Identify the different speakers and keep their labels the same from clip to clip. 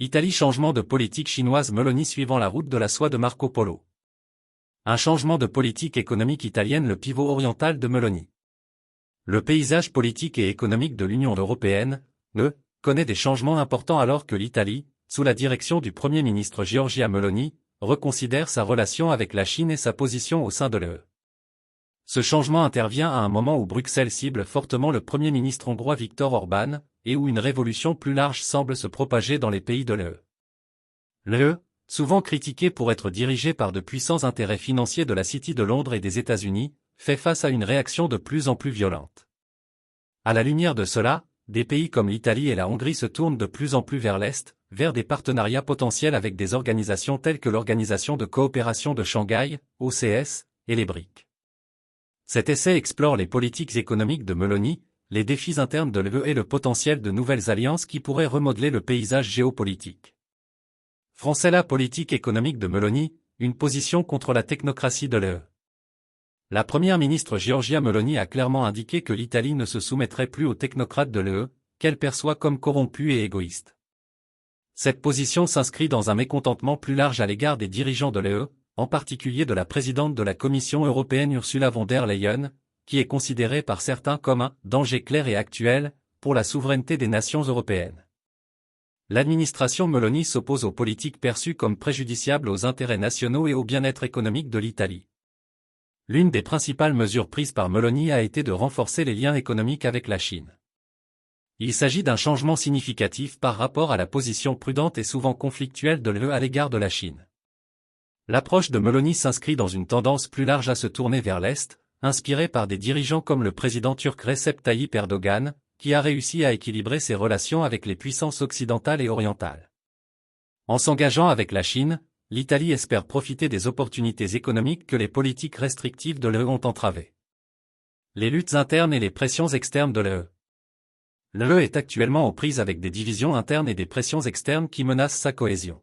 Speaker 1: Italie. Changement de politique chinoise. Meloni suivant la route de la soie de Marco Polo. Un changement de politique économique italienne. Le pivot oriental de Meloni. Le paysage politique et économique de l'Union européenne, connaît des changements importants alors que l'Italie, sous la direction du Premier ministre Giorgia Meloni, reconsidère sa relation avec la Chine et sa position au sein de l'UE. Ce changement intervient à un moment où Bruxelles cible fortement le Premier ministre hongrois Viktor Orban, et où une révolution plus large semble se propager dans les pays de l'UE. L'UE, souvent critiquée pour être dirigée par de puissants intérêts financiers de la City de Londres et des États-Unis, fait face à une réaction de plus en plus violente. À la lumière de cela, des pays comme l'Italie et la Hongrie se tournent de plus en plus vers l'Est, vers des partenariats potentiels avec des organisations telles que l'Organisation de coopération de Shanghai, OCS, et les BRIC. Cet essai explore les politiques économiques de Meloni, les défis internes de l'UE et le potentiel de nouvelles alliances qui pourraient remodeler le paysage géopolitique. Français. La politique économique de Meloni, une position contre la technocratie de l'UE. La première ministre Giorgia Meloni a clairement indiqué que l'Italie ne se soumettrait plus aux technocrates de l'UE, qu'elle perçoit comme corrompus et égoïstes. Cette position s'inscrit dans un mécontentement plus large à l'égard des dirigeants de l'UE, en particulier de la présidente de la Commission européenne Ursula von der Leyen, qui est considérée par certains comme un « danger clair et actuel » pour la souveraineté des nations européennes. L'administration Meloni s'oppose aux politiques perçues comme préjudiciables aux intérêts nationaux et au bien-être économique de l'Italie. L'une des principales mesures prises par Meloni a été de renforcer les liens économiques avec la Chine. Il s'agit d'un changement significatif par rapport à la position prudente et souvent conflictuelle de l'UE à l'égard de la Chine. L'approche de Meloni s'inscrit dans une tendance plus large à se tourner vers l'Est, inspirée par des dirigeants comme le président turc Recep Tayyip Erdogan, qui a réussi à équilibrer ses relations avec les puissances occidentales et orientales. En s'engageant avec la Chine, l'Italie espère profiter des opportunités économiques que les politiques restrictives de l'UE ont entravées. Les luttes internes et les pressions externes de l'UE. L'UE est actuellement aux prises avec des divisions internes et des pressions externes qui menacent sa cohésion.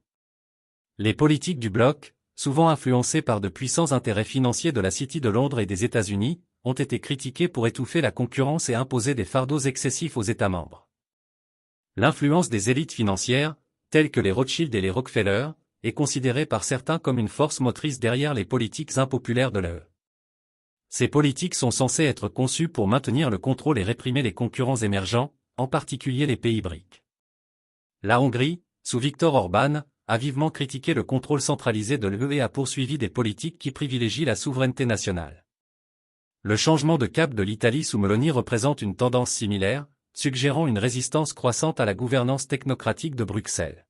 Speaker 1: Les politiques du bloc, souvent influencées par de puissants intérêts financiers de la City de Londres et des États-Unis, ont été critiquées pour étouffer la concurrence et imposer des fardeaux excessifs aux États membres. L'influence des élites financières, telles que les Rothschild et les Rockefeller, est considérée par certains comme une force motrice derrière les politiques impopulaires de l'UE. Ces politiques sont censées être conçues pour maintenir le contrôle et réprimer les concurrents émergents, en particulier les pays BRIC. La Hongrie, sous Viktor Orban, a vivement critiqué le contrôle centralisé de l'UE et a poursuivi des politiques qui privilégient la souveraineté nationale. Le changement de cap de l'Italie sous Meloni représente une tendance similaire, suggérant une résistance croissante à la gouvernance technocratique de Bruxelles.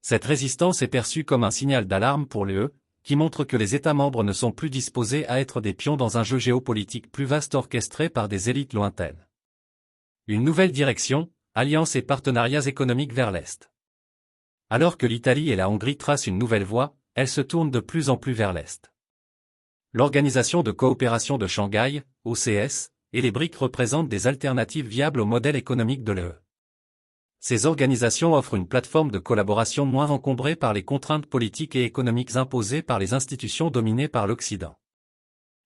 Speaker 1: Cette résistance est perçue comme un signal d'alarme pour l'UE, qui montre que les États membres ne sont plus disposés à être des pions dans un jeu géopolitique plus vaste orchestré par des élites lointaines. Une nouvelle direction, alliances et partenariats économiques vers l'Est. Alors que l'Italie et la Hongrie tracent une nouvelle voie, elles se tournent de plus en plus vers l'Est. L'Organisation de coopération de Shanghai, OCS, et les BRIC représentent des alternatives viables au modèle économique de l'UE. Ces organisations offrent une plateforme de collaboration moins encombrée par les contraintes politiques et économiques imposées par les institutions dominées par l'Occident.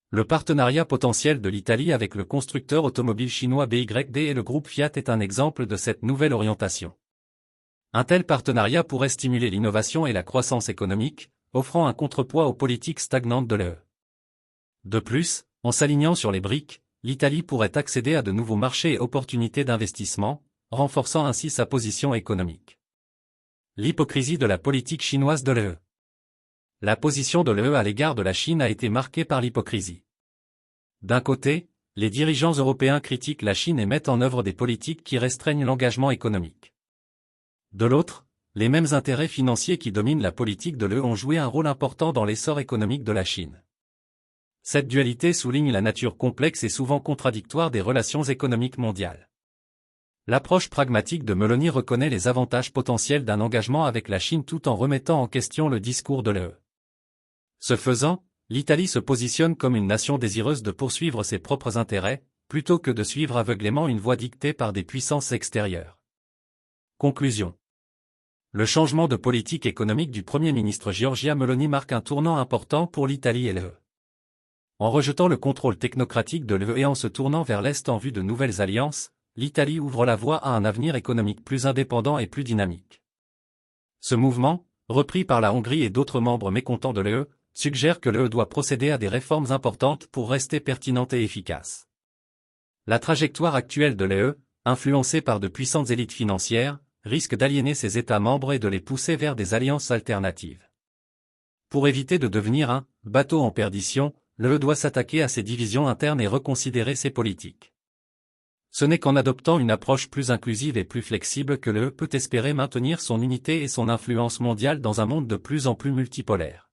Speaker 1: Le partenariat potentiel de l'Italie avec le constructeur automobile chinois BYD et le groupe Fiat est un exemple de cette nouvelle orientation. Un tel partenariat pourrait stimuler l'innovation et la croissance économique, offrant un contrepoids aux politiques stagnantes de l'UE. De plus, en s'alignant sur les BRIC, l'Italie pourrait accéder à de nouveaux marchés et opportunités d'investissement, renforçant ainsi sa position économique. L'hypocrisie de la politique chinoise de l'UE. La position de l'UE à l'égard de la Chine a été marquée par l'hypocrisie. D'un côté, les dirigeants européens critiquent la Chine et mettent en œuvre des politiques qui restreignent l'engagement économique. De l'autre, les mêmes intérêts financiers qui dominent la politique de l'UE ont joué un rôle important dans l'essor économique de la Chine. Cette dualité souligne la nature complexe et souvent contradictoire des relations économiques mondiales. L'approche pragmatique de Meloni reconnaît les avantages potentiels d'un engagement avec la Chine tout en remettant en question le discours de l'UE. Ce faisant, l'Italie se positionne comme une nation désireuse de poursuivre ses propres intérêts, plutôt que de suivre aveuglément une voie dictée par des puissances extérieures. Conclusion. Le changement de politique économique du Premier ministre Giorgia Meloni marque un tournant important pour l'Italie et l'UE. En rejetant le contrôle technocratique de l'UE et en se tournant vers l'Est en vue de nouvelles alliances, l'Italie ouvre la voie à un avenir économique plus indépendant et plus dynamique. Ce mouvement, repris par la Hongrie et d'autres membres mécontents de l'UE, suggère que l'UE doit procéder à des réformes importantes pour rester pertinente et efficace. La trajectoire actuelle de l'UE, influencée par de puissantes élites financières, risque d'aliéner ses États membres et de les pousser vers des alliances alternatives. Pour éviter de devenir un « bateau en perdition », l'UE doit s'attaquer à ses divisions internes et reconsidérer ses politiques. Ce n'est qu'en adoptant une approche plus inclusive et plus flexible que l'UE peut espérer maintenir son unité et son influence mondiale dans un monde de plus en plus multipolaire.